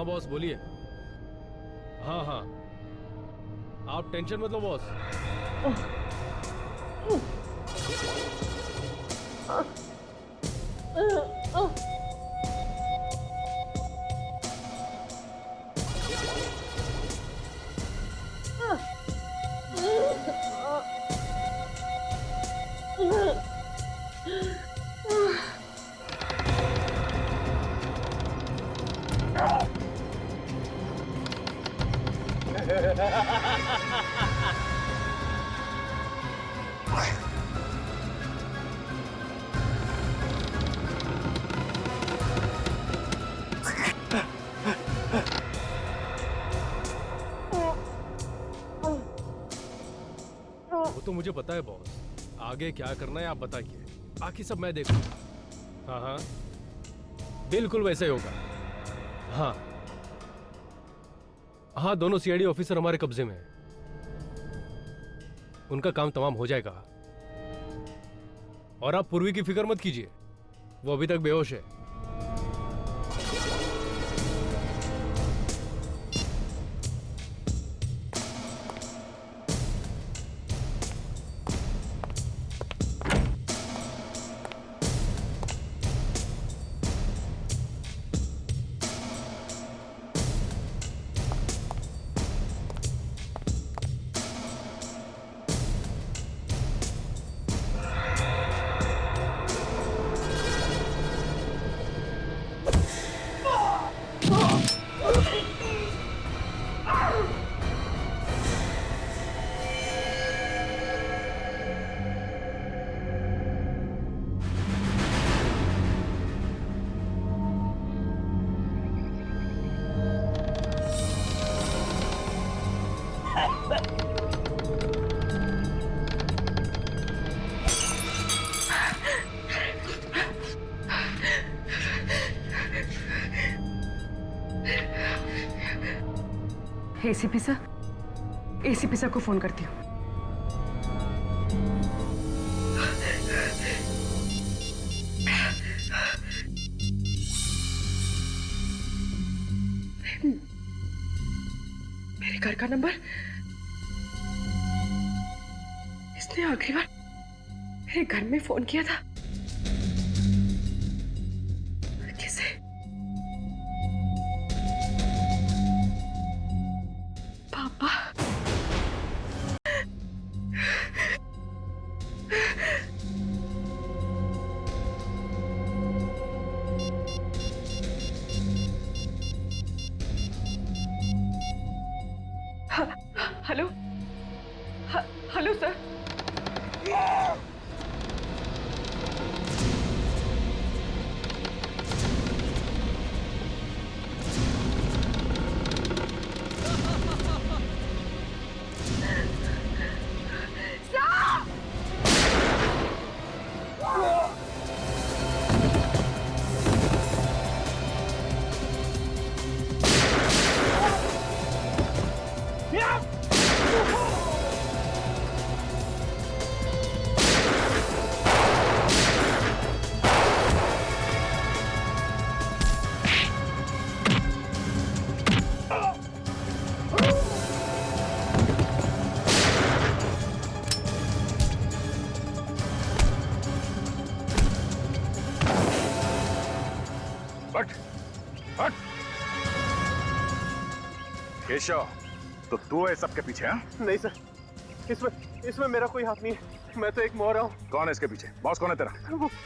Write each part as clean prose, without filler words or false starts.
हाँ बॉस बोलिए। हाँ हाँ, आप टेंशन मत लो बॉस। वो तो मुझे पता है बॉस, आगे क्या करना है आप बताइए, बाकी सब मैं देखूंगा। हाँ हाँ, बिल्कुल वैसे ही होगा। हाँ हाँ, दोनों सीआईडी ऑफिसर हमारे कब्जे में हैं। उनका काम तमाम हो जाएगा। और आप पूर्वी की फिक्र मत कीजिए, वो अभी तक बेहोश है। एसीपी सर को फोन करती हूँ। मेरे घर का नंबर, इसने आखिरी बार मेरे घर में फोन किया था किसे? पापा। Hello hello sir. केशव, तो तू है सबके पीछे? हाँ? नहीं सर, इसमें मेरा कोई हाथ नहीं है। मैं तो एक मोहरा हूँ। कौन है इसके पीछे? बॉस कौन है तेरा?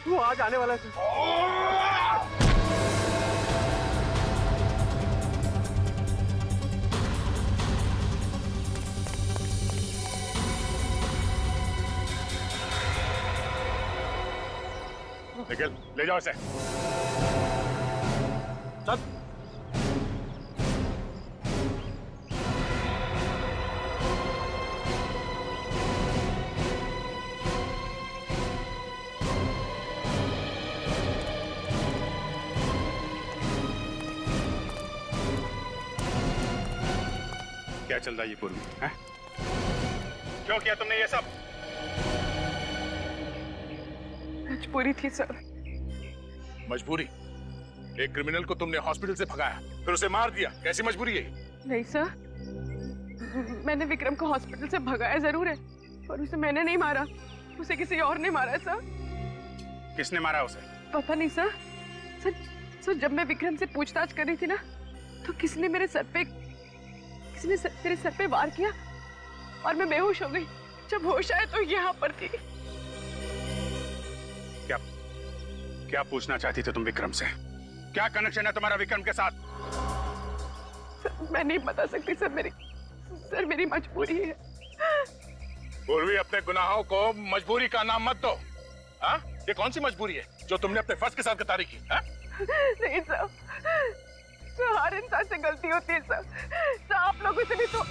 वो आज आने वाला है सर। निखिल, ले जाओ इसे। सर, क्या चल रहा है ये पूर्वी? हैं? क्यों किया तुमने ये सब? मजबूरी थी सर। मजबूरी? एक क्रिमिनल को तुमने हॉस्पिटल से भगाया, फिर उसे मार दिया। कैसी मजबूरी है? नहीं सर, मैंने विक्रम को हॉस्पिटल से भगाया जरूर है, पर उसे मैंने नहीं मारा, उसे किसी और ने मारा है सर। किसने मारा उसे? पता नहीं सर। सर जब मैं विक्रम से पूछताछ कर रही थी ना, तो किसने मेरे सर पे वार किया और मैं बेहोश हो गई। जब होश आया तो यहाँ पर थी। क्या पूछना चाहती थे तुम विक्रम से? क्या कनेक्शन है तुम्हारा विक्रम के साथ? सर मैं नहीं बता सकती सर, मेरी मजबूरी है। पूर्वी, अपने गुनाहों को मजबूरी का नाम मत दो। हाँ, ये कौन सी मजबूरी है जो तुमने अपने फर्ज के साथ गद्दारी की? हाँ? नहीं सर, हर इंसान से गलती होती है सर। आप लोगों से भी तो।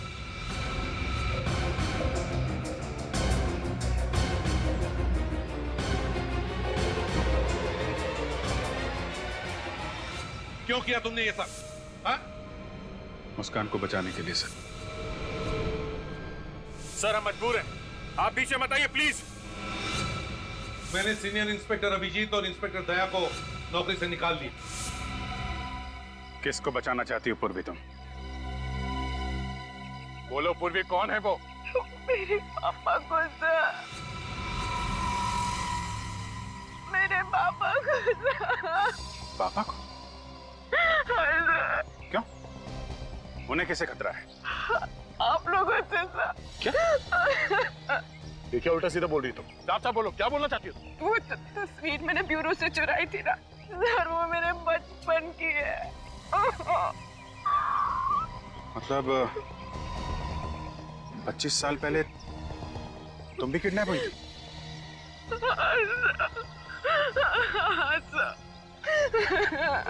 क्यों किया तुमने ये सब? हाँ? मुस्कान को बचाने के लिए सर। सर, हम मजबूर हैं, आप पीछे मत आइए प्लीज। मैंने सीनियर इंस्पेक्टर अभिजीत और इंस्पेक्टर दया को नौकरी से निकाल दिया। किसको बचाना चाहती हो पूर्वी तुम? बोलो पूर्वी, कौन है वो? मेरे पापा को सर, मेरे पापा को सर। पापा को? क्यों? उन्हें कैसे खतरा है? आप लोगों से सर। क्या? ये क्या उल्टा सीधा बोल रही तुम? साफ बोलो, क्या बोलना चाहती हो? वो तस्वीर मैंने ब्यूरो से चुराई थी ना सर, वो मेरे बचपन की है। मतलब 25 साल पहले तुम भी किडनैप हुई थी?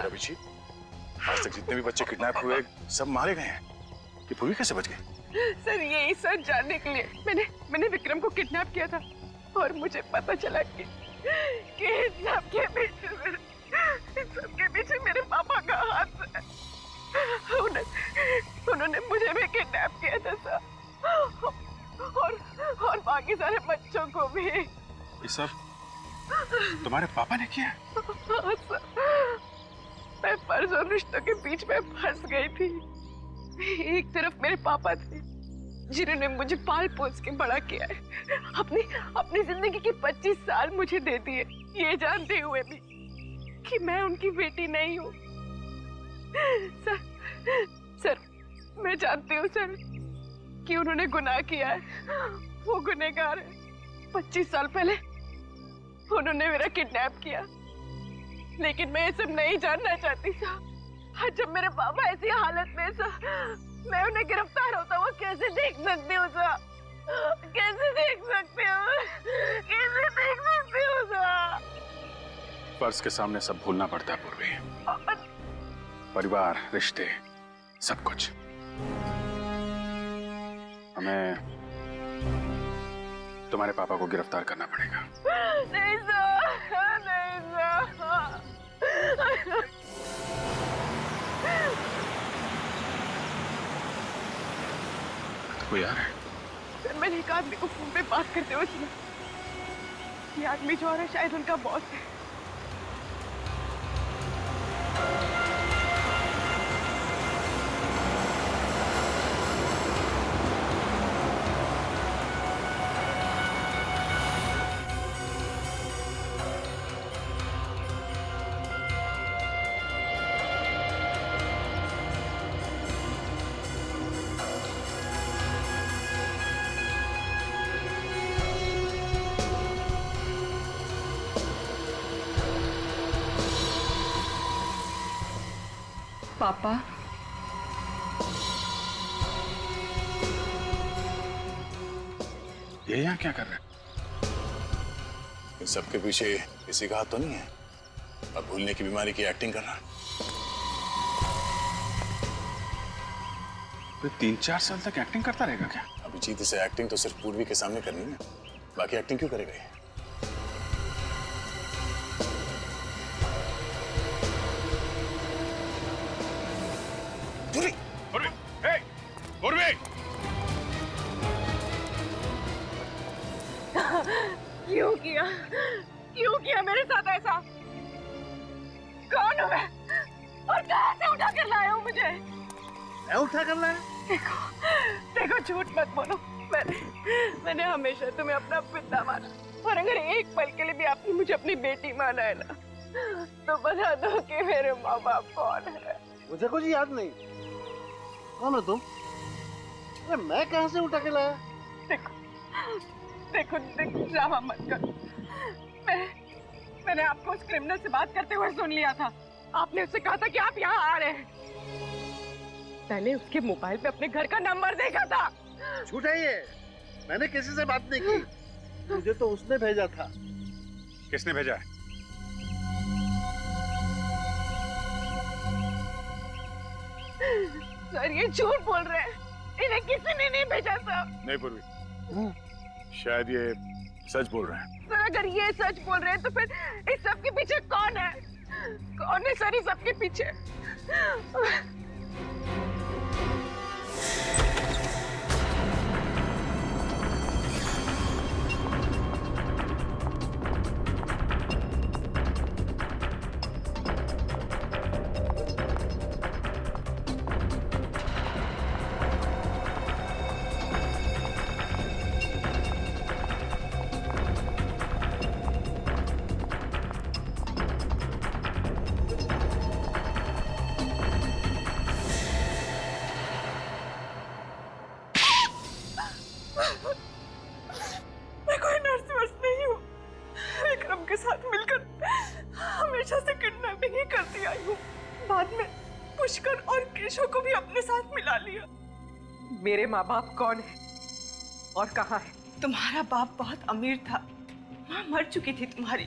अभिजीत, आज तक जितने भी बच्चे किडनैप हुए सब मारे गए हैं। ये पूर्वी कैसे बच गई? सर यही सच जानने के लिए मैंने विक्रम को किडनैप किया था, और मुझे पता चला कि इन सबके पीछे मेरे पापा का हाथ है। उन्होंने मुझे भी किडनैप किया था सर, और बाकी सारे बच्चों को भी। ये सब तुम्हारे पापा ने किया? हाँ सर, मैं फर्ज और रिश्तों के बीच में फंस गई थी। एक तरफ मेरे पापा थे जिन्होंने मुझे पाल पोस के बड़ा किया है, अपनी जिंदगी के 25 साल मुझे दे दिए, ये जानते हुए भी कि मैं उनकी बेटी नहीं हूँ। सर मैं जानती हूँ सर कि उन्होंने गुनाह किया है, वो गुनहगार है। 25 साल पहले उन्होंने मेरा किडनैप किया, लेकिन मैं ये सब नहीं जानना चाहती सर। जब मेरे पापा ऐसी हालत में सर, मैं उन्हें गिरफ्तार होता हुआ कैसे देख सकती हूँ सर? कैसे देख सकती हूँ? कैसे देख सकती हूँ सर? फर्ज के सामने सब भूलना पड़ता है पूर्वी। परिवार, रिश्ते, सब कुछ। हमें तुम्हारे पापा को गिरफ्तार करना पड़ेगा। नहीं सर, नहीं सर। कोई आ रहा है? सर मैंने एक आदमी को फोन पे बात करते हुए सुना। ये आदमी जो आ रहा है शायद उनका बॉस है। पापा, ये यहाँ क्या कर रहे हैं? इन सबके पीछे किसी का हाथ तो नहीं है? अब भूलने की बीमारी की एक्टिंग कर रहा है। तो 3-4 साल तक एक्टिंग करता रहेगा क्या? अभिजीत, इसे एक्टिंग तो सिर्फ पूर्वी के सामने करनी है, बाकी एक्टिंग क्यों करेगा ये? पूर्वी! पूर्वी! हे! पूर्वी! क्यों किया मेरे साथ ऐसा? कौन हूँ मैं? और कहाँ से उठा कर लाए हो मुझे? मैं उठा कर लाया? देखो झूठ मत बोलो। मैंने हमेशा तुम्हें अपना पिता माना, और अगर एक पल के लिए भी आपने मुझे अपनी बेटी माना है ना, तो बता दो कि मेरे माँ बाप कौन है। मुझे कुछ याद नहीं। कौन हो तुम? अरे मैं कहाँ से उठा के लाया? देखो ड्रामा मत करो। मैंने आपको उस क्रिमिनल से बात करते हुए सुन लिया था। आपने उससे कहा था कि आप यहाँ आ रहे हैं। मैंने उसके मोबाइल पे अपने घर का नंबर देखा था। झूठ है ये। मैंने किसी से बात नहीं की। मुझे तो उसने भेजा था। किसने भेजा है? सर ये झूठ बोल रहे हैं। इन्हें किसी ने नहीं भेजा था। नहीं पूर्वी, शायद ये सच बोल रहे हैं। सर अगर ये सच बोल रहे हैं तो फिर इस सब के पीछे कौन है? कौन है सर इस सब के पीछे? मैं कोई नर्स वर्स नहीं हूँ। विक्रम के साथ मिलकर हमेशा से किडनैपिंग ही करती आई हूँ। बाद में पुष्कर और केशव को भी अपने साथ मिला लिया। मेरे माँ बाप कौन है और कहाँ है? तुम्हारा बाप बहुत अमीर था, माँ मर चुकी थी तुम्हारी,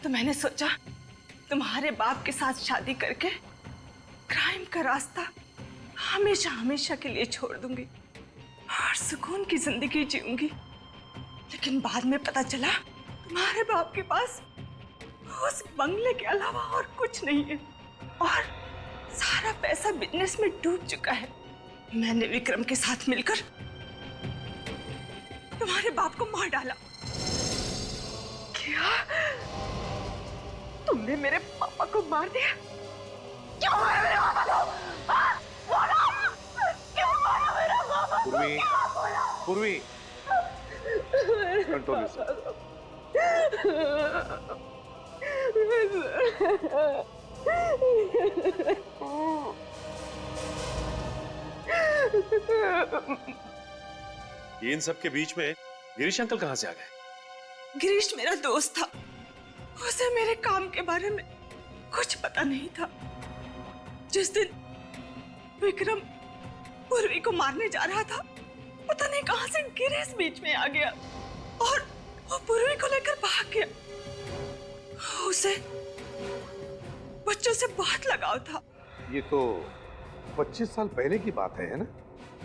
तो मैंने सोचा तुम्हारे बाप के साथ शादी करके क्राइम का रास्ता हमेशा हमेशा के लिए छोड़ दूंगी और सुकून की जिंदगी जीऊंगी। लेकिन बाद में पता चला तुम्हारे बाप के पास उस बंगले के अलावा और कुछ नहीं है और सारा पैसा बिजनेस में डूब चुका है। मैंने विक्रम के साथ मिलकर तुम्हारे बाप को मार डाला। क्या तुमने मेरे पापा को मार दिया? क्यों मारा मेरे पापा को? बोलो, क्यों मारा मेरा पापा को? पूर्वी, कंट्रोल योरसेल्फ। इन सब के बीच में गिरीश अंकल कहाँ से आ गए? गिरीश मेरा दोस्त था, उसे मेरे काम के बारे में कुछ पता नहीं था। जिस दिन विक्रम पूर्वी को मारने जा रहा था, पता नहीं कहां से गिरीश बीच में आ गया और वो पूर्वी को लेकर भाग गया। उसे बच्चों से बहुत लगाव था। ये तो 25 साल पहले की बात है ना?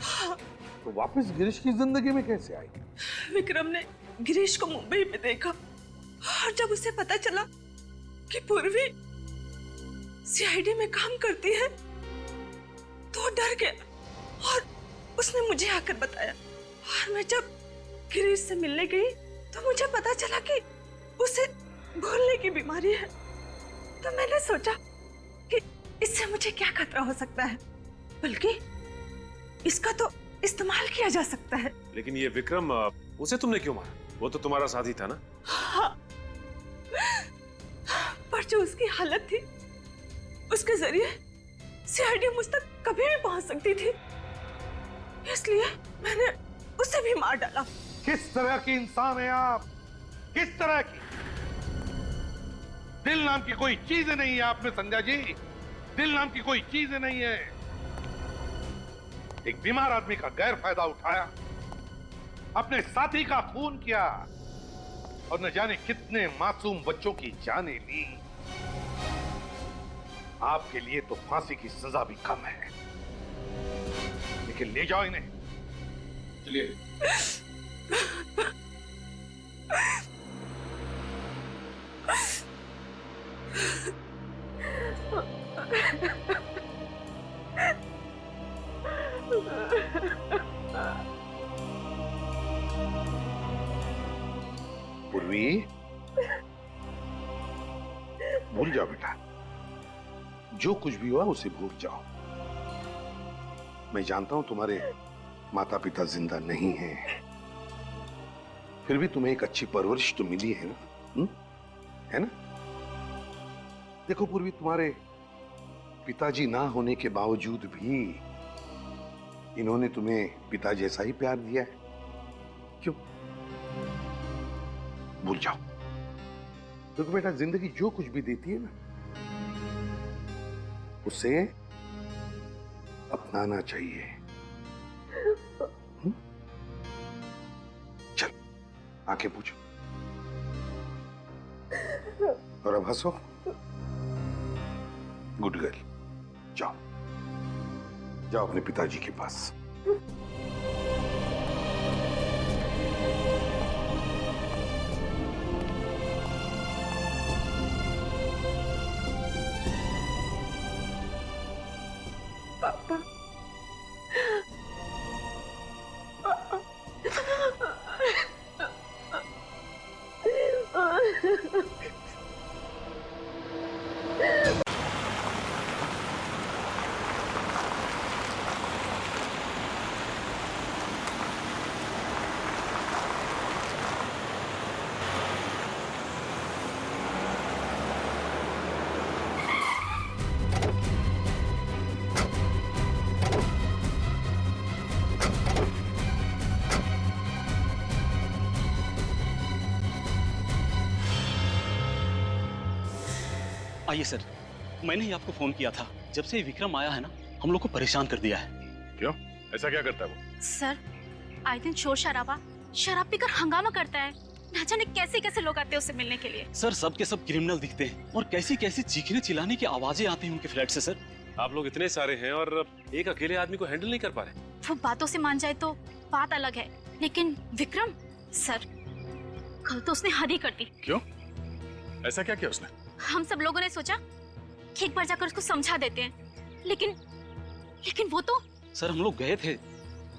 हाँ। तो वापस गिरीश की जिंदगी में कैसे आई? विक्रम ने गिरीश को मुंबई में देखा और जब उसे पता चला कि पूर्वी सीआईडी में काम करती है, तो डर गया और उसने मुझे आकर बताया। और मैं जब गिरीश से मिलने गई तो मुझे पता चला कि उसे भूलने की बीमारी है। तो मैंने सोचा कि इससे मुझे क्या खतरा हो सकता है, बल्कि इसका तो इस्तेमाल किया जा सकता है। लेकिन ये विक्रम, उसे तुमने क्यों मारा? वो तो तुम्हारा साथी था ना? हाँ। पर जो उसकी हालत थी, उसके जरिए सीआईडी मुझ तक कभी भी पहुंच सकती थी, इसलिए मैंने उसे भी मार डाला। किस तरह की इंसान है आप? किस तरह की? दिल नाम की कोई चीज नहीं है आप में संजय जी। दिल नाम की कोई चीज नहीं है। एक बीमार आदमी का गैर फायदा उठाया, अपने साथी का खून किया और न जाने कितने मासूम बच्चों की जानें ली। आपके लिए तो फांसी की सजा भी कम है, लेकिन ले जाओ इन्हें। चलिए। पूर्वी, भूल जाओ बेटा, जो कुछ भी हुआ उसे भूल जाओ। मैं जानता हूं तुम्हारे माता पिता जिंदा नहीं हैं, फिर भी तुम्हें एक अच्छी परवरिश तो मिली है ना, है ना? देखो पूर्वी, तुम्हारे पिताजी ना होने के बावजूद भी इन्होंने तुम्हें पिता जैसा ही प्यार दिया है। क्यों? भूल जाओ। देखो बेटा, जिंदगी जो कुछ भी देती है ना, उसे अपनाना चाहिए। चल, आंखें पूछो और अब हंसो। गुड गर्ल, जाओ जाओ अपने पिताजी के पास। पापा, आइए सर, मैंने ही आपको फोन किया था। जब से विक्रम आया है ना, हम लोग को परेशान कर दिया है। क्यों? ऐसा क्या करता है वो? सर, आए दिन शोर शराबा, शराब पीकर हंगामा करता है। ना जाने कैसे कैसे लोग आते हैं उससे मिलने के लिए। सर, सब के सब क्रिमिनल दिखते हैं और कैसी कैसी चीखने चिल्लाने की आवाजें आती हैं उनके फ्लैट से। सर, आप लोग इतने सारे हैं और एक अकेले आदमी को हैंडल नहीं कर पा रहे। वो बातों से मान जाए तो बात अलग है, लेकिन विक्रम सर, कल तो उसने हद ही कर दी। क्यों? ऐसा क्या किया उसने? हम सब लोगों ने सोचा कि एक बार जाकर उसको समझा देते हैं, लेकिन वो तो। सर, हम लोग गए थे,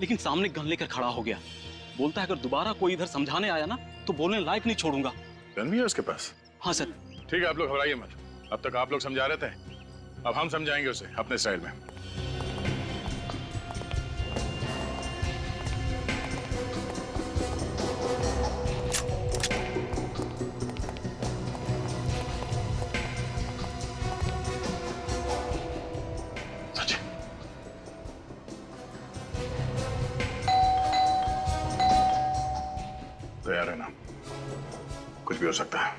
लेकिन सामने गन लेकर खड़ा हो गया। बोलता है अगर दोबारा कोई इधर समझाने आया ना तो बोलने लायक नहीं छोड़ूंगा। गन भी है उसके पास? हाँ सर। ठीक है, आप लोग घबराइए मत। अब तक आप लोग समझा रहे थे, अब हम समझाएंगे उसे अपने स्टाइल में। तैयार है ना? कुछ भी हो सकता है।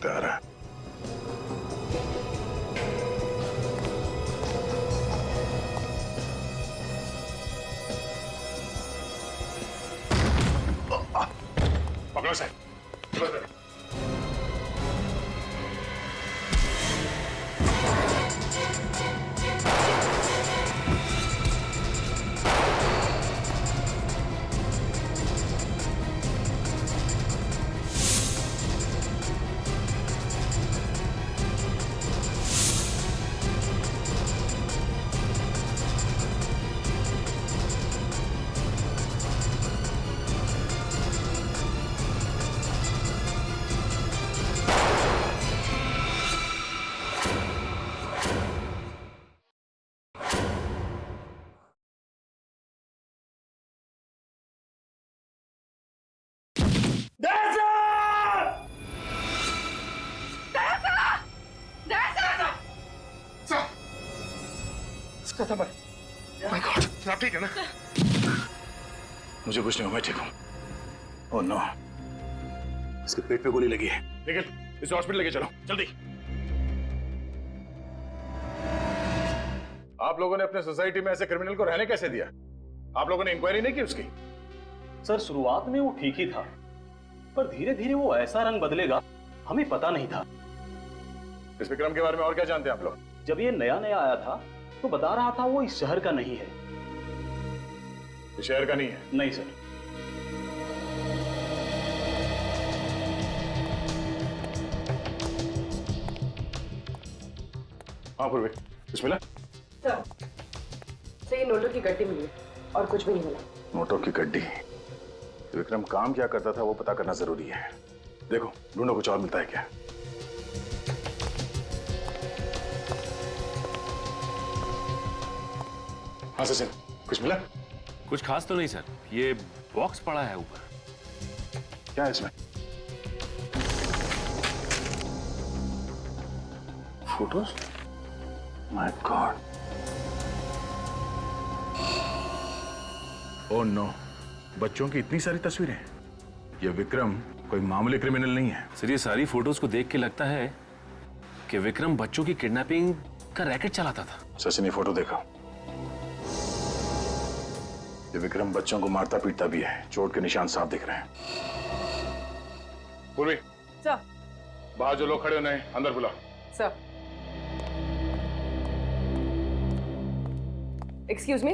तैयार है। पकड़ो सर। माय गॉड, आप ठीक है ना? मुझे कुछ नहीं हुआ, मैं ठीक हूँ। ओह नो, इसके पेट पे गोली लगी है। निखिल, इसे हॉस्पिटल लेके चलो जल्दी। आप लोगों ने अपने सोसाइटी में ऐसे क्रिमिनल को रहने कैसे दिया? आप लोगों ने इंक्वायरी नहीं की उसकी? सर, शुरुआत में वो ठीक ही था, पर धीरे धीरे वो ऐसा रंग बदलेगा हमें पता नहीं था। इस विक्रम के बारे में और क्या जानते हैं आप लोग? जब ये नया नया आया था तो बता रहा था वो इस शहर का नहीं है। इस शहर का नहीं है? नहीं सर। हाँ पूर्वी, बिस्मिल्लाह। सही नोटों की गड्डी मिली और कुछ भी नहीं मिला। नोटों की गड्डी? विक्रम काम क्या करता था वो पता करना जरूरी है। देखो ढूंढो, कुछ और मिलता है क्या? हाँ सचिन, कुछ मिला? कुछ खास तो नहीं सर, ये बॉक्स पड़ा है ऊपर। क्या है इसमें? Photos? My god. Oh no, बच्चों की इतनी सारी तस्वीरें। ये विक्रम कोई मामूली क्रिमिनल नहीं है। सर ये सारी फोटोज को देख के लगता है कि विक्रम बच्चों की किडनैपिंग का रैकेट चलाता था। सचिन ये फोटो देखो। ये विक्रम बच्चों को मारता पीटता भी है, चोट के निशान साफ दिख रहे हैं। पूर्वी, सर। बाहर जो लोग खड़े हो उन्हें अंदर बुला। सर। एक्सक्यूज मी,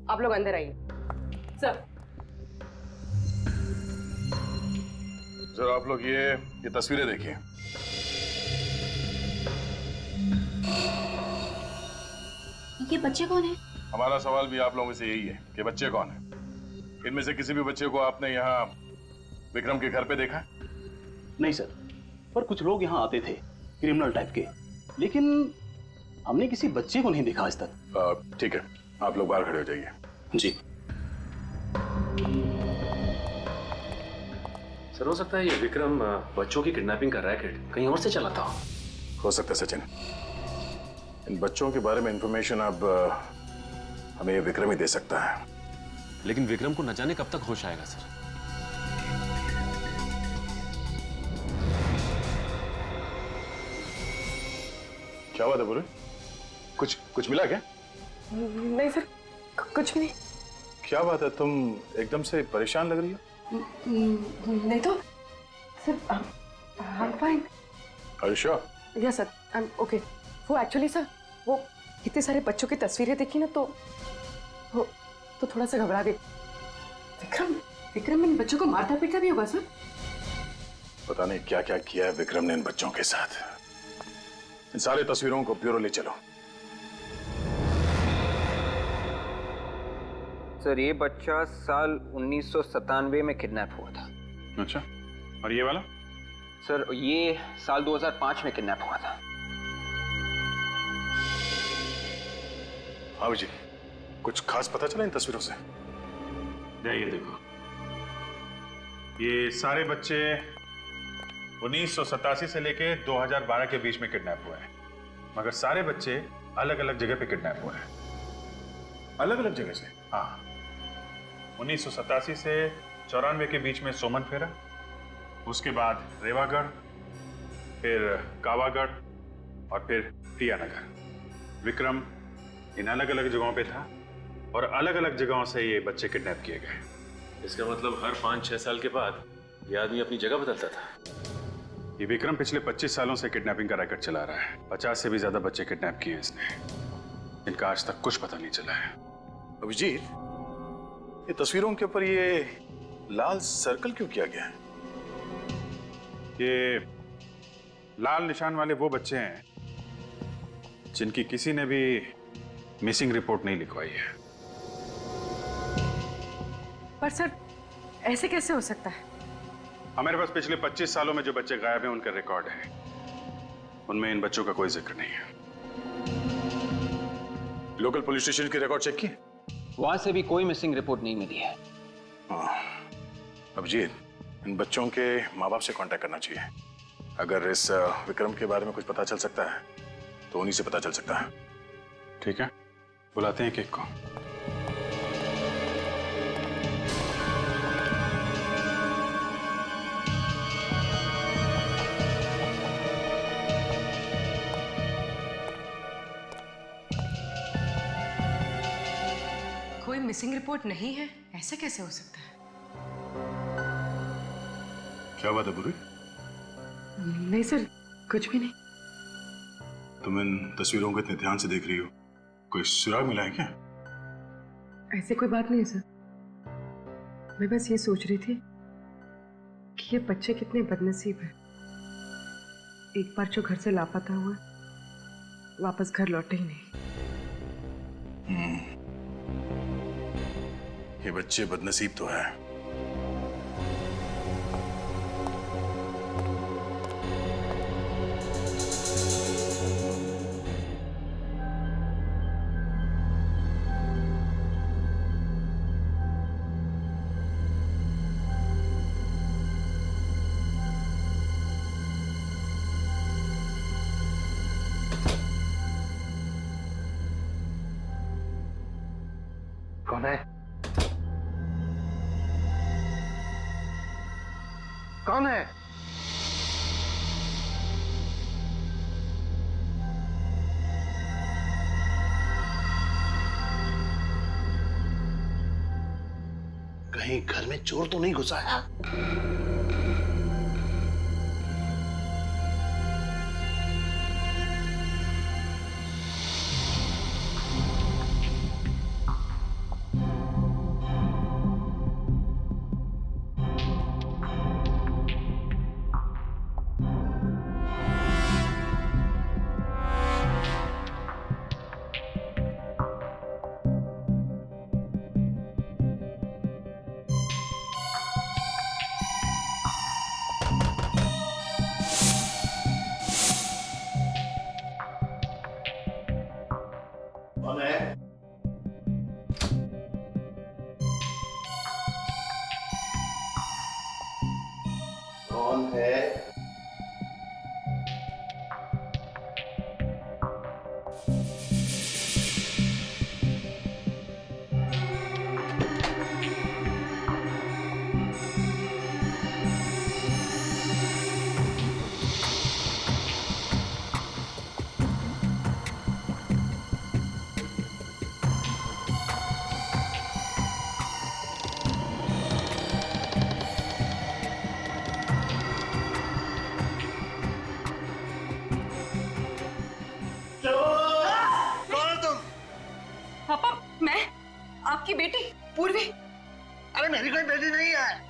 आप लोग अंदर आइए। सर। जरा आप लोग ये तस्वीरें देखिए। ये बच्चे कौन है? हमारा सवाल भी आप लोगों से यही है कि बच्चे कौन हैं? इनमें से किसी भी बच्चे को आपने यहाँ विक्रम के घर पे देखा? नहीं सर, पर कुछ लोग यहाँ आते थे क्रिमिनल टाइप के, लेकिन हमने किसी बच्चे को नहीं देखा आज तक। ठीक है, आप लोग बाहर खड़े हो जाइए। जी सर हो सकता है ये विक्रम बच्चों की किडनैपिंग का रैकेट कहीं और से चलाता हो सकता है सचिन। इन बच्चों के बारे में इंफॉर्मेशन अब हमें ये विक्रम ही दे सकता है। लेकिन विक्रम को न जाने कब तक होश आएगा सर। क्या बात है पूरे? कुछ मिला क्या? नहीं सर, कुछ भी नहीं। क्या बात है, तुम एकदम से परेशान लग रही हो? नहीं तो sir, I am fine. Are you sure? Yes sir, I am okay. वो एक्चुअली सर, वो इतने सारे बच्चों की तस्वीरें देखी ना तो थोड़ा सा घबरा गई। विक्रम इन बच्चों को मारता पीटता भी होगा सर? पता नहीं क्या क्या किया है विक्रम ने इन बच्चों के साथ। इन सारे तस्वीरों को ब्यूरो ले चलो। सर ये बच्चा साल 1997 में किडनैप हुआ था। अच्छा, और ये वाला? सर ये साल 2005 में किडनैप हुआ था। हाँ जी, कुछ खास पता चला इन तस्वीरों से? ये देखो, ये सारे बच्चे 1987 से लेके 2012 के बीच में किडनैप हुए हैं, मगर सारे बच्चे अलग अलग जगह पे किडनैप हुए हैं। अलग अलग जगह से? हाँ, 1987 से 94 के बीच में सोमन फेरा, उसके बाद रेवागढ़, फिर कावागढ़ और फिर टियानगर। विक्रम इन अलग अलग जगहों पे था और अलग अलग जगहों से ये बच्चे किडनैप किए गए। इसका मतलब हर 5-6 साल के बाद ये आदमी अपनी जगह बदलता था। ये विक्रम पिछले 25 सालों से किडनैपिंग का रैकेट चला रहा है। 50 से भी ज्यादा बच्चे किडनैप किए हैं इसने। इनका आज तक कुछ पता नहीं चला है। अभिजीत, ये तस्वीरों के ऊपर ये लाल सर्कल क्यों किया गया है? ये लाल निशान वाले वो बच्चे हैं जिनकी किसी ने भी मिसिंग रिपोर्ट नहीं लिखवाई है। पर सर ऐसे कैसे हो सकता है? हमारे पास पिछले 25 सालों में जो बच्चे गायब हैं उनका रिकॉर्ड है, उनमें इन बच्चों का कोई जिक्र नहीं है। लोकल पुलिस स्टेशन की रिकॉर्ड चेक की? वहां से भी कोई मिसिंग रिपोर्ट नहीं मिली है। अभिजीत, इन बच्चों के माँ बाप से कांटेक्ट करना चाहिए। अगर इस विक्रम के बारे में कुछ पता चल सकता है तो उन्हीं से पता चल सकता है। ठीक है, बुलाते हैं केक को। कोई मिसिंग रिपोर्ट नहीं है? ऐसा कैसे हो सकता है? क्या बात है बुरी? नहीं सर, कुछ भी नहीं। तुम इन तस्वीरों को इतने ध्यान से देख रही हो, कोई सुराग मिला है क्या? ऐसे कोई बात नहीं है सर। मैं बस ये सोच रही थी कि ये बच्चे कितने बदनसीब हैं। एक बार जो घर से लापता हुआ वापस घर लौटे ही नहीं। ये बच्चे बदनसीब तो है। कौन है? कौन है? कहीं घर में चोर तो नहीं घुसा है? कौन है? कौन है? पापा, मैं आपकी बेटी पूर्वी। अरे मेरी कोई बेटी नहीं है।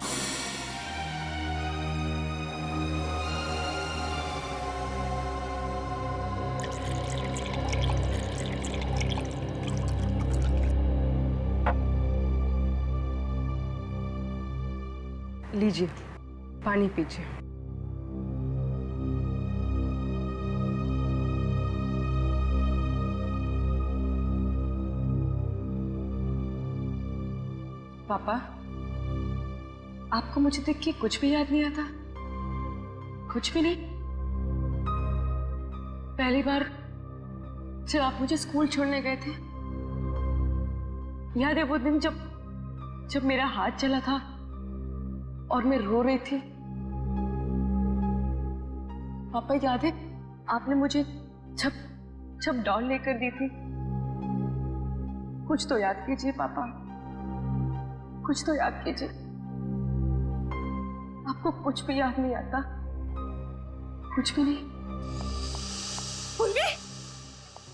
लीजिए, पानी पीजिए। पापा, आपको मुझे देख के कुछ भी याद नहीं आता? कुछ भी नहीं? पहली बार जब आप मुझे स्कूल छोड़ने गए थे, याद है वो दिन जब मेरा हाथ चला था और मैं रो रही थी? पापा, याद है आपने मुझे जब डॉल लेकर दी थी? कुछ तो याद कीजिए पापा, कुछ तो याद कीजिए। आपको कुछ भी याद नहीं आता? कुछ भी नहीं? पूर्वी,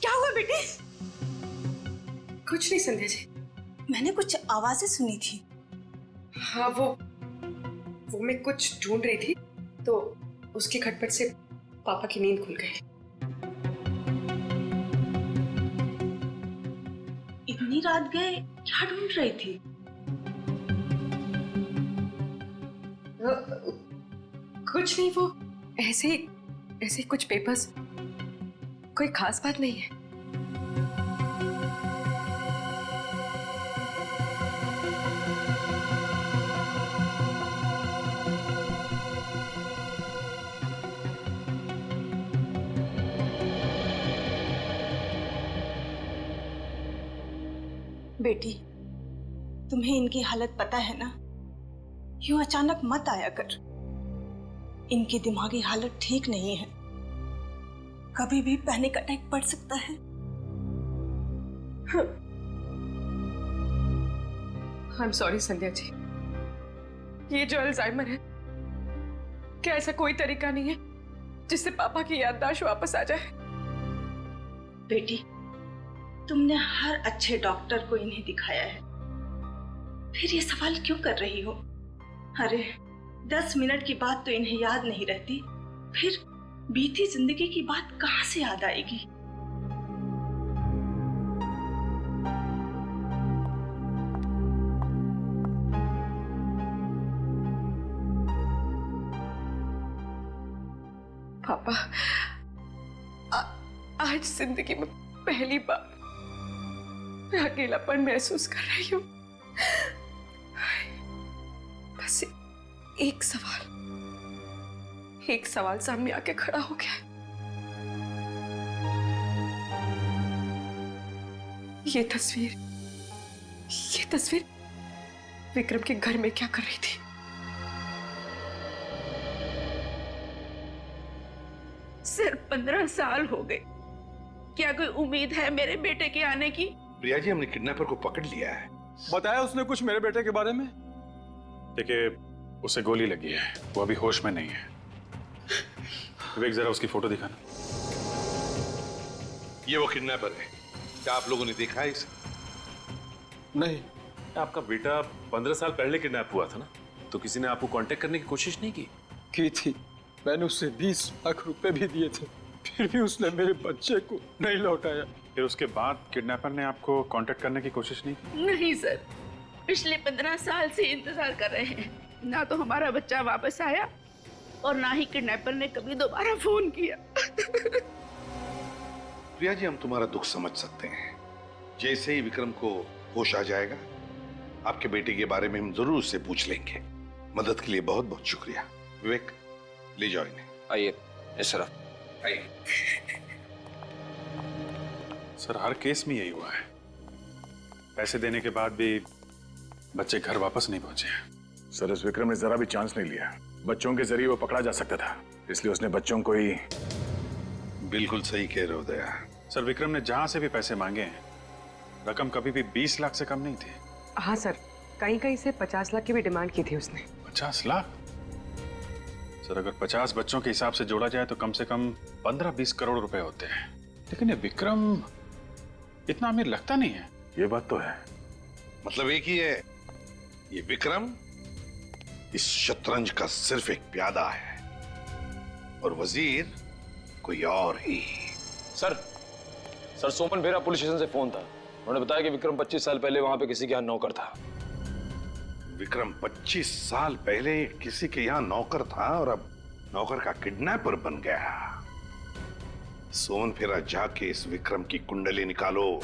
क्या हुआ बेटी? कुछ नहीं संध्या जी। मैंने कुछ आवाजें सुनी थी। हाँ, वो मैं कुछ ढूंढ रही थी तो उसके खटपट से पापा की नींद खुल गई। इतनी रात गए क्या ढूंढ रही थी? कुछ नहीं, वो ऐसे ही कुछ पेपर्स, कोई खास बात नहीं है। बेटी, तुम्हें इनकी हालत पता है ना? यूं अचानक मत आया कर। इनकी दिमागी हालत ठीक नहीं है, कभी भी पैनिक अटैक पड़ सकता है। I am sorry Sandhya ji, ये जो अल्जाइमर है, क्या ऐसा कोई तरीका नहीं है जिससे पापा की याददाश्त वापस आ जाए? बेटी, तुमने हर अच्छे डॉक्टर को इन्हें दिखाया है, फिर ये सवाल क्यों कर रही हो? अरे 10 मिनट की बात तो इन्हें याद नहीं रहती, फिर बीती जिंदगी की बात कहां से याद आएगी? पापा, आज जिंदगी में पहली बार मैं अकेलापन महसूस कर रही हूँ। बस एक सवाल सामने आके खड़ा हो गया। ये तस्वीर विक्रम के घर में क्या कर रही थी? सिर्फ 15 साल हो गए, क्या कोई उम्मीद है मेरे बेटे के आने की? प्रिया जी, हमने किडनैपर को पकड़ लिया है। बताया उसने कुछ मेरे बेटे के बारे में? देखिए, उसे गोली लगी है, वो अभी होश में नहीं है। विवेक, जरा उसकी फोटो दिखाना। ये वो किडनैपर है। क्या आप लोगों ने देखा है इसे? नहीं। आपका बेटा 15 साल पहले किडनैप हुआ था ना, तो किसी ने आपको कांटेक्ट करने की कोशिश नहीं की थी। मैंने उससे 20 लाख रुपए भी दिए थे, फिर भी उसने मेरे बच्चे को नहीं लौटाया। फिर उसके बाद किडनैपर ने आपको कांटेक्ट करने की कोशिश नहीं की? नहीं सर, पिछले 15 साल से इंतजार कर रहे हैं। ना तो हमारा बच्चा वापस आया और ना ही किडनैपर ने कभी दोबारा फोन किया। प्रिया जी, हम तुम्हारा दुख समझ सकते हैं। जैसे ही विक्रम को होश आ जाएगा, आपके बेटे के बारे में हम जरूर उससे पूछ लेंगे। मदद के लिए बहुत बहुत शुक्रिया। विवेक, ले जाओ इन्हें। आइए इस तरफ आइए। सर, हर केस में यही हुआ है। पैसे देने के बाद भी बच्चे घर वापस नहीं पहुंचे। सर, इस विक्रम ने जरा भी चांस नहीं लिया। बच्चों के जरिए वो पकड़ा जा सकता था, इसलिए उसने बच्चों को ही। बिल्कुल सही कह रहे हो दया। सर, विक्रम ने जहां से भी पैसे मांगे हैं, रकम कभी भी 20 लाख से कम नहीं थी। हाँ सर, कहीं से 50 लाख की भी डिमांड की थी उसने। 50 लाख? सर, अगर 50 बच्चों के हिसाब से जोड़ा जाए तो कम से कम 15-20 करोड़ रुपए होते हैं। लेकिन ये विक्रम इतना अमीर लगता नहीं है। ये बात तो है। मतलब एक ही है, ये विक्रम इस शतरंज का सिर्फ एक प्यादा है और वजीर कोई और ही। सर, सोमन फेरा पुलिस स्टेशन से फोन था। उन्होंने बताया कि विक्रम 25 साल पहले वहां पे किसी के यहाँ नौकर था। विक्रम 25 साल पहले किसी के यहाँ नौकर था और अब नौकर का किडनैपर बन गया। सोमन फेरा जाके इस विक्रम की कुंडली निकालो।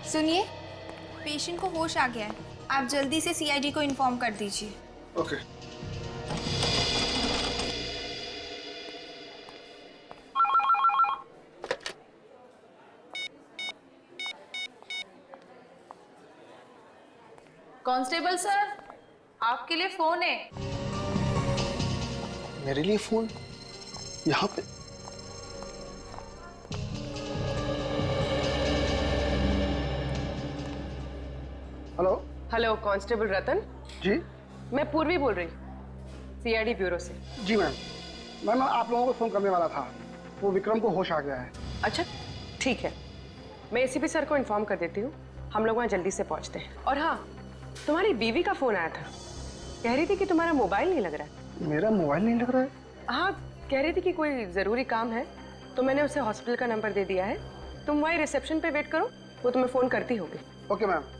सुनिए, पेशेंट को होश आ गया है। आप जल्दी से सीआईडी को इन्फॉर्म कर दीजिए। ओके। कांस्टेबल सर, आपके लिए फोन है। मेरे लिए फोन? यहाँ पे? हेलो। हेलो, कांस्टेबल रतन जी। मैं पूर्वी बोल रही, सीआईडी ब्यूरो से। जी मैम, मैं आप लोगों को फोन करने वाला था। वो विक्रम को होश आ गया है। अच्छा, ठीक है, मैं एसीपी सर को इन्फॉर्म कर देती हूँ। हम लोग वहाँ जल्दी से पहुँचते हैं। और हाँ, तुम्हारी बीवी का फोन आया था, कह रही थी कि तुम्हारा मोबाइल नहीं लग रहा है। मेरा मोबाइल नहीं लग रहा है? हाँ, कह रही थी कि कोई जरूरी काम है, तो मैंने उसे हॉस्पिटल का नंबर दे दिया है। तुम वहीं रिसेप्शन पे वेट करो, वो तुम्हें फोन करती होगी। Okay ma'am.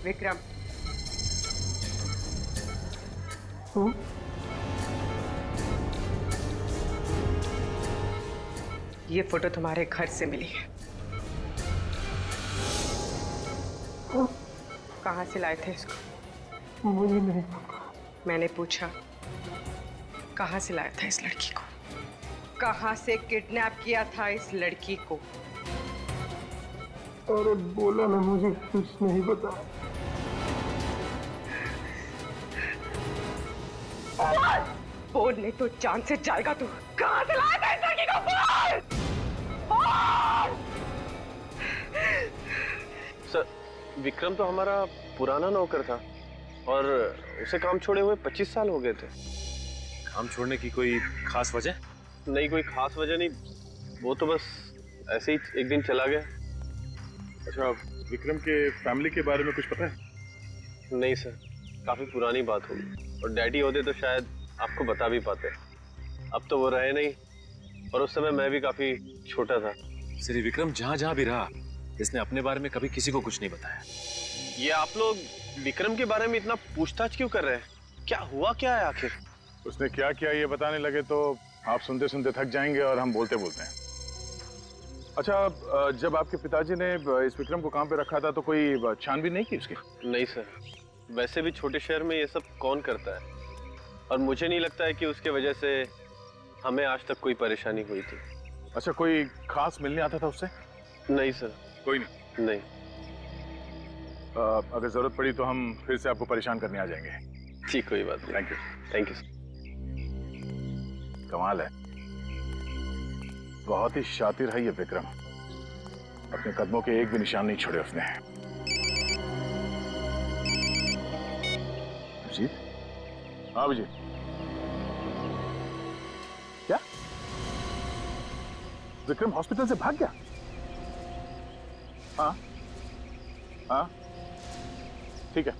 विक्रम, ये फोटो तुम्हारे घर से मिली है। कहाँ से लाए थे इसको? मुझे नहीं। मैंने पूछा, कहाँ से लाया था इस लड़की को? कहां से किडनैप किया था इस लड़की को? अरे बोला ना, मुझे कुछ नहीं पता। बोल नहीं तो जान से जाएगा तू। कहां से लाया था इस लड़की को? बोल! सर, विक्रम तो हमारा पुराना नौकर था और उसे काम छोड़े हुए 25 साल हो गए थे। काम छोड़ने की कोई खास वजह? नहीं, कोई खास वजह नहीं, वो तो बस ऐसे ही एक दिन चला गया। अच्छा, विक्रम के फैमिली के बारे में कुछ पता है? नहीं सर, काफी पुरानी बात होगी और डैडी होते तो शायद आपको बता भी पाते। अब तो वो रहे नहीं और उस समय मैं भी काफी छोटा था। श्री विक्रम जहाँ जहाँ भी रहा, इसने अपने बारे में कभी किसी को कुछ नहीं बताया। ये आप लोग विक्रम के बारे में इतना पूछताछ क्यों कर रहे हैं? क्या हुआ क्या है आखिर? उसने क्या किया ये बताने लगे तो आप सुनते सुनते थक जाएंगे और हम बोलते बोलते हैं। अच्छा, जब आपके पिताजी ने इस विक्रम को काम पे रखा था तो कोई छानबीन नहीं की उसकी? नहीं सर, वैसे भी छोटे शहर में ये सब कौन करता है और मुझे नहीं लगता है कि उसके वजह से हमें आज तक कोई परेशानी हुई थी। अच्छा, कोई खास मिलने आता था उससे? नहीं सर। कोई नहीं? नहीं। अगर जरूरत पड़ी तो हम फिर से आपको परेशान करने आ जाएंगे। ठीक, कोई बात नहीं। Thank you. Thank you sir. कमाल है, बहुत ही शातिर है ये विक्रम। अपने कदमों के एक भी निशान नहीं छोड़े उसने। अभिजीत? हाँ अभिजीत, क्या विक्रम हॉस्पिटल से भाग गया? हाँ हाँ, ठीक है,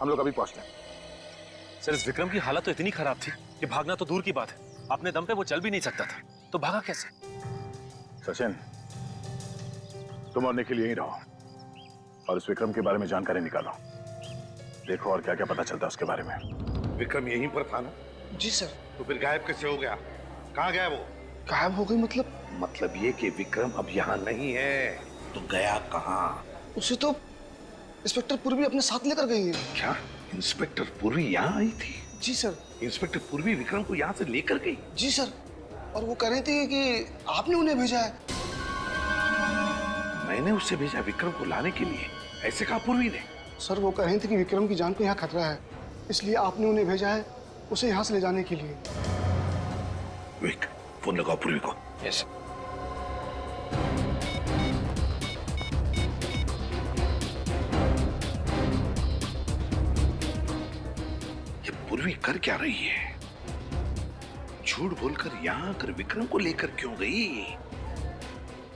हम लोग अभी पहुंचते हैं। सर, इस विक्रम की हालत तो इतनी खराब थी कि भागना तो दूर की बात है, अपने दम पे वो चल भी नहीं सकता था, तो भागा कैसे? सचिन, तुम और निखिल यहीं रहो और इस विक्रम के बारे में जानकारी निकालो। देखो और क्या क्या पता चलता है उसके बारे में। विक्रम यहीं पर था ना? जी सर। तो फिर गायब कैसे हो गया? कहाँ गया वो? गायब हो गई मतलब? मतलब ये कि विक्रम अब यहाँ नहीं है, तो गया कहाँ? उसे तो इंस्पेक्टर पूर्वी अपने साथ लेकर गई है। क्या इंस्पेक्टर पूर्वी यहाँ आई थी? जी सर। इंस्पेक्टर पूर्वी विक्रम को यहाँ से लेकर गई? जी सर, और वो कह रही थी कि आपने उन्हें भेजा है। मैंने उससे भेजा विक्रम को लाने के लिए, ऐसे कहा पूर्वी ने? सर, वो कह रही थी कि विक्रम की जान को यहाँ खतरा है, इसलिए आपने उन्हें भेजा है उसे यहाँ से ले जाने के लिए। विक, फोन लगाओ पूर्वी को। यस। ये पूर्वी कर क्या रही है? झूठ बोलकर यहाँ आकर विक्रम को लेकर क्यों गई?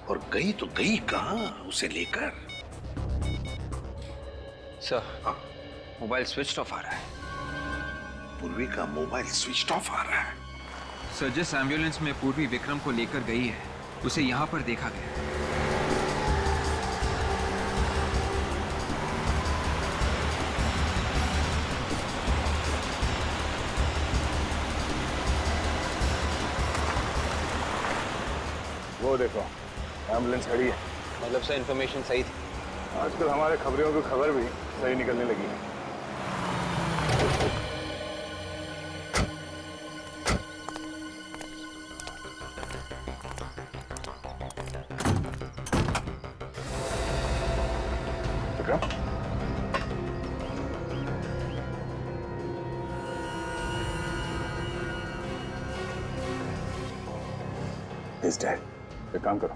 और गई तो गई कहाँ उसे लेकर? सर, मोबाइल स्विच ऑफ आ रहा है। पूर्वी का मोबाइल स्विच ऑफ आ रहा है? सर, जिस एम्बुलेंस में पूर्वी विक्रम को लेकर गई है उसे यहाँ पर देखा गया। वो देखो, एम्बुलेंस खड़ी है। मतलब सर, इन्फॉर्मेशन सही थी? आजकल हमारे खबरों की खबर भी सही निकलने लगी है। विक्रम, इस डेड। एक काम करो,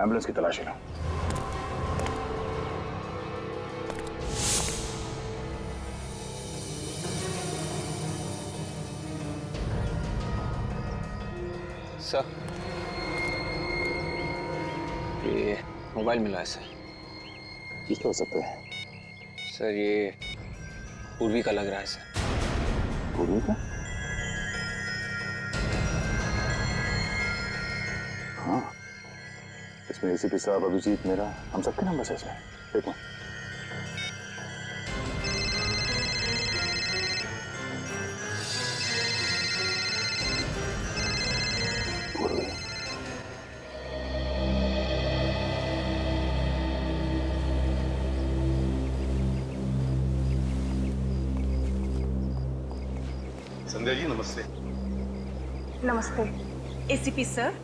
एम्बुलेंस की तलाशी लो। सर, ये मोबाइल मिला है सर। किसका हो सकता है? सर, ये पूर्वी का लग रहा है सर। पूर्वी का? हाँ, इसमें एसीपी साहब, अभिजीत, मेरा, हम सबके नंबर है इसमें। देखो, संध्या जी नमस्ते। नमस्ते। एसीपी सर,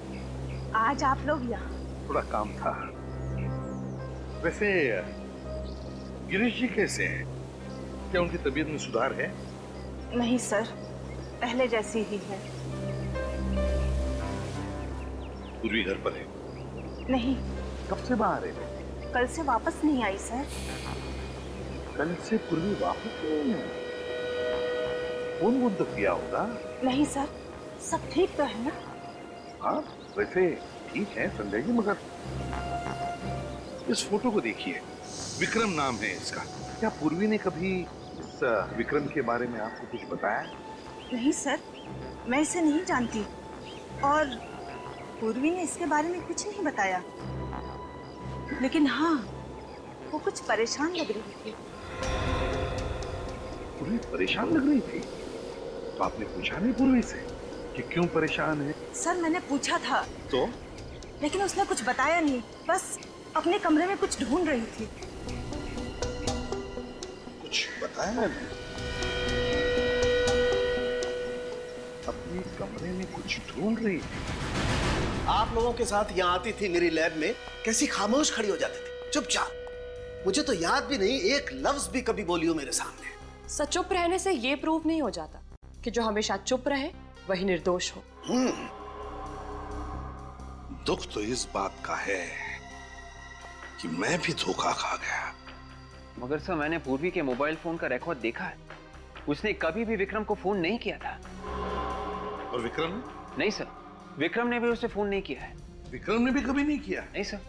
आज आप लोग यहाँ? थोड़ा काम था। वैसे गिरीश जी कैसे हैं? क्या उनकी तबीयत में सुधार है? नहीं सर, पहले जैसी ही है। पूर्वी घर पर है? नहीं। कब से बाहर है? कल से वापस नहीं आई सर। कल से पूर्वी वापस नहीं आई? फोन वोन तो किया होगा? नहीं सर, सब ठीक तो है ना? हाँ वैसे ठीक है संजय जी, मगर इस फोटो को देखिए, विक्रम नाम है इसका। क्या पूर्वी ने कभी इस विक्रम के बारे में आपको कुछ बताया? नहीं सर, मैं इसे नहीं जानती और पूर्वी ने इसके बारे में कुछ नहीं बताया। लेकिन हाँ, वो कुछ परेशान लग रही थी। पूर्वी परेशान लग रही थी? तो आपने पूछा नहीं पूर्वी से कि क्यों परेशान है? सर मैंने पूछा था तो? लेकिन उसने कुछ बताया नहीं, बस अपने कमरे में कुछ ढूंढ रही थी। कुछ बताया नहीं? अपने कमरे में कुछ ढूंढ रही थी? आप लोगों के साथ यहाँ आती थी मेरी लैब में, कैसी खामोश खड़ी हो जाती थी, चुपचाप। मुझे तो याद भी नहीं एक लफ्ज भी कभी बोली हो मेरे सामने। सच चुप रहने से ये प्रूव नहीं हो जाता कि जो हमेशा चुप रहे वही निर्दोष हो। दुख तो इस बात का है कि मैं भी धोखा खा गया। मगर सर मैंने पूर्वी के मोबाइल फोन का रिकॉर्ड देखा है, उसने कभी भी विक्रम को फोन नहीं किया था। और विक्रम ने? नहीं सर, विक्रम ने भी उसे फोन नहीं किया है। विक्रम ने भी कभी नहीं किया? नहीं सर।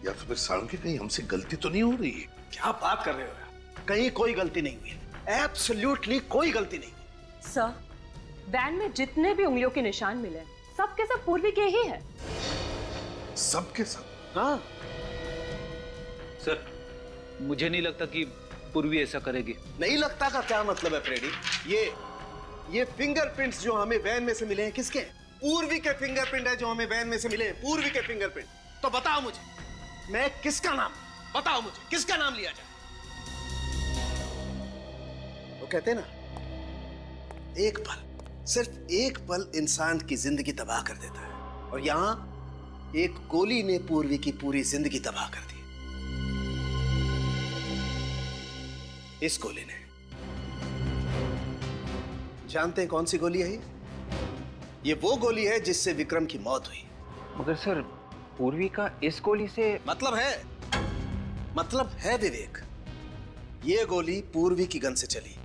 या तो फिर साळुंखे कहीं हमसे गलती तो नहीं हो रही है? क्या बात कर रहे हो यार? कहीं कोई गलती नहीं हुई, एब्सोल्युटली कोई गलती नहीं। सर, वैन में जितने भी उंगलियों के निशान मिले सब के सब पूर्वी के ही है। सब के सब? हाँ सर, मुझे नहीं लगता कि पूर्वी ऐसा करेगी। नहीं लगता का क्या मतलब है फ्रेडी? ये फिंगरप्रिंट्स जो हमें वैन में से मिले हैं किसके हैं? पूर्वी के फिंगरप्रिंट है जो हमें वैन में से मिले हैं, पूर्वी के फिंगरप्रिंट। तो बताओ मुझे, मैं किसका नाम, बताओ मुझे किसका नाम लिया जाए? वो कहते हैं ना, एक पल, सिर्फ एक पल इंसान की जिंदगी तबाह कर देता है, और यहां एक गोली ने पूर्वी की पूरी जिंदगी तबाह कर दी। इस गोली ने, जानते हैं कौन सी गोली है ये वो गोली है जिससे विक्रम की मौत हुई। मगर सर, पूर्वी का इस गोली से मतलब है विवेक, ये गोली पूर्वी की गन से चली,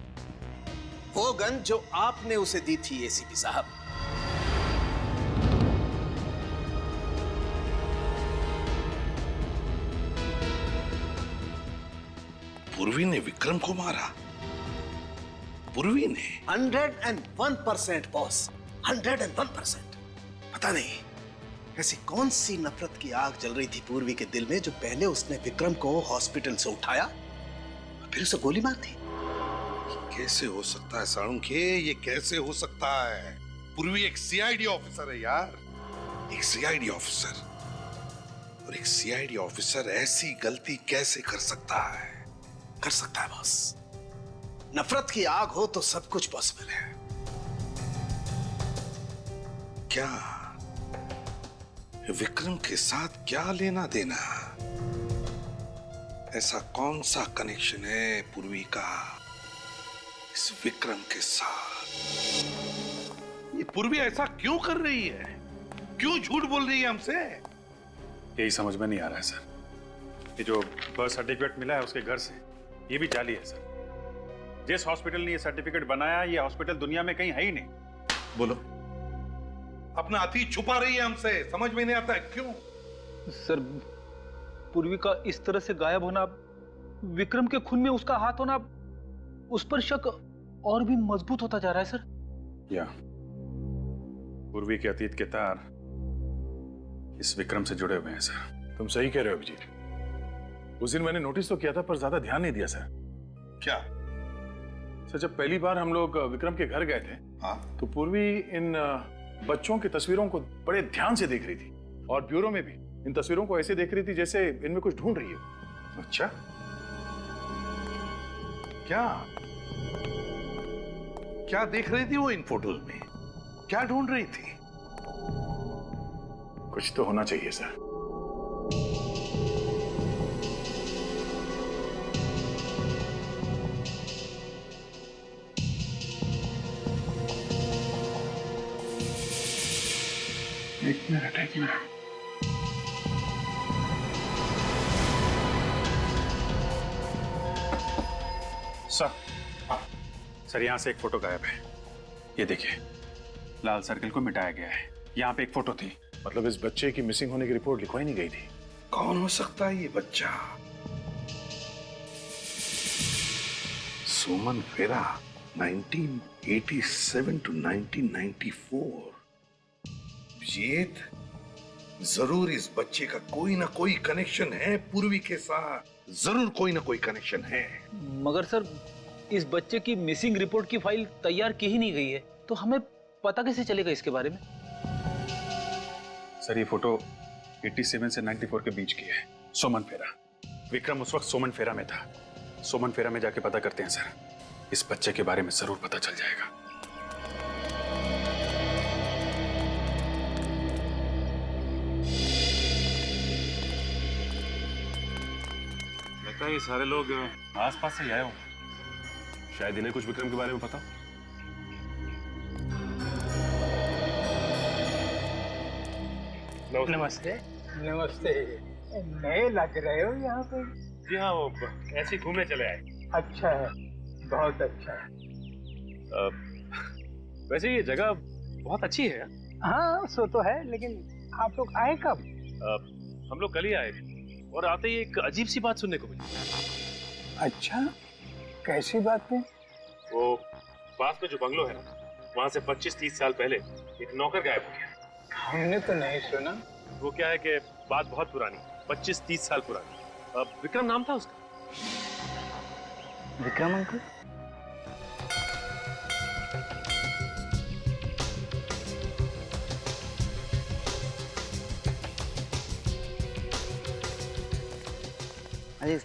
वो गन जो आपने उसे दी थी एसीपी साहब। पूर्वी ने विक्रम को मारा? पूर्वी ने? 101% बॉस, 101%। पता नहीं ऐसी कौन सी नफरत की आग जल रही थी पूर्वी के दिल में जो पहले उसने विक्रम को हॉस्पिटल से उठाया और फिर उसे गोली मार दी। कैसे हो सकता है साळुंखे, ये कैसे हो सकता है? पूर्वी एक सीआईडी ऑफिसर है यार, एक सीआईडी ऑफिसर, और एक सीआईडी ऑफिसर ऐसी गलती कैसे कर सकता है? कर सकता है बॉस, नफरत की आग हो तो सब कुछ पॉसिबल है। क्या विक्रम के साथ क्या लेना देना? ऐसा कौन सा कनेक्शन है पूर्वी का इस विक्रम के साथ? ये पूर्वी ऐसा क्यों कर रही है? क्यों झूठ बोल रही है हमसे? यही समझ में नहीं आ रहा है सर। ये जो बर्थ सर्टिफिकेट मिला है उसके घर से, ये भी जाली है सर। जिस हॉस्पिटल ने ये सर्टिफिकेट बनाया, ये हॉस्पिटल दुनिया में कहीं है ही नहीं। बोलो, अपना अतीत छुपा रही है हमसे, समझ में नहीं आता है क्यों? सर, पूर्वी का इस तरह से गायब होना, विक्रम के खून में उसका हाथ होना, उस पर शक और भी मजबूत होता जा रहा है सर। या पूर्वी के अतीत के तार इस विक्रम से जुड़े हुए हैं सर। तुम सही कह रहे हो अभिजीत। उस दिन मैंने नोटिस तो किया था पर ज्यादा ध्यान नहीं दिया सर। क्या सर, जब पहली बार हम लोग विक्रम के घर गए थे, हाँ, तो पूर्वी इन बच्चों की तस्वीरों को बड़े ध्यान से देख रही थी, और ब्यूरो में भी इन तस्वीरों को ऐसे देख रही थी जैसे इनमें कुछ ढूंढ रही हो। अच्छा, क्या देख रही थी वो इन फोटोज में? क्या ढूंढ रही थी? कुछ तो होना चाहिए सर। एक मिनट। सर यहाँ से एक फोटो गायब है। ये देखिए, लाल सर्कल को मिटाया गया है। यहाँ पे एक फोटो थी। मतलब इस बच्चे की मिसिंग होने की रिपोर्ट लिखवाई नहीं गई थी। कौन हो सकता है ये बच्चा? सुमन फेरा, 1987 to 1994। जीत, जरूर इस बच्चे का कोई ना कोई कनेक्शन है पूर्वी के साथ। जरूर कोई ना कोई कनेक्शन है। मगर सर, इस बच्चे की मिसिंग रिपोर्ट की फाइल तैयार की ही नहीं गई है, तो हमें पता कैसे चलेगा इसके बारे में? सर ये फोटो 87 से 94 के बीच की है। सोमन फेरा। विक्रम उस वक्त सोमन फेरा में था। सोमन फेरा में जाके पता करते हैं सर। इस बच्चे के बारे में जरूर पता चल जाएगा। लगता है ये सारे लोग आसपास से ही आए होंगे। शायद इन्हें कुछ विक्रम के बारे में पता। नमस्ते। नमस्ते। नए लग रहे हो यहाँ पे? जी हाँ, वो ऐसे ही घूमने चले आए। अच्छा है, बहुत अच्छा है। वैसे ये जगह बहुत अच्छी है। हाँ सो तो है, लेकिन आप लोग आए कब? हम लोग कल ही आए और आते ही एक अजीब सी बात सुनने को मिली। अच्छा, कैसी बात है? वो पास में जो बंगलो है ना, वहाँ से 25-30 साल पहले एक नौकर गायब हो गया। हमने तो नहीं सुना। वो क्या है कि बात बहुत पुरानी, 25-30 साल पुरानी। विक्रम नाम था उसका। विक्रम अंकल? अरे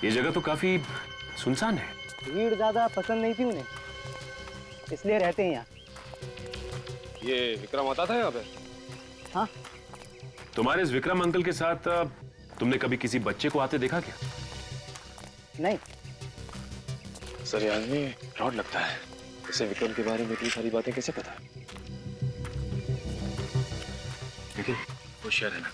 ये जगह तो काफी सुनसान है। भीड़ ज्यादा पसंद नहीं थी उन्हें, इसलिए रहते हैं यहाँ। ये विक्रम आता था यहाँ पे? हाँ। तुम्हारे इस विक्रम अंकल के साथ तुमने कभी किसी बच्चे को आते देखा क्या? नहीं। सर ये आदमी फ्रॉड लगता है। इसे विक्रम के बारे में इतनी सारी बातें कैसे पता? लेकिन होशियार है ना।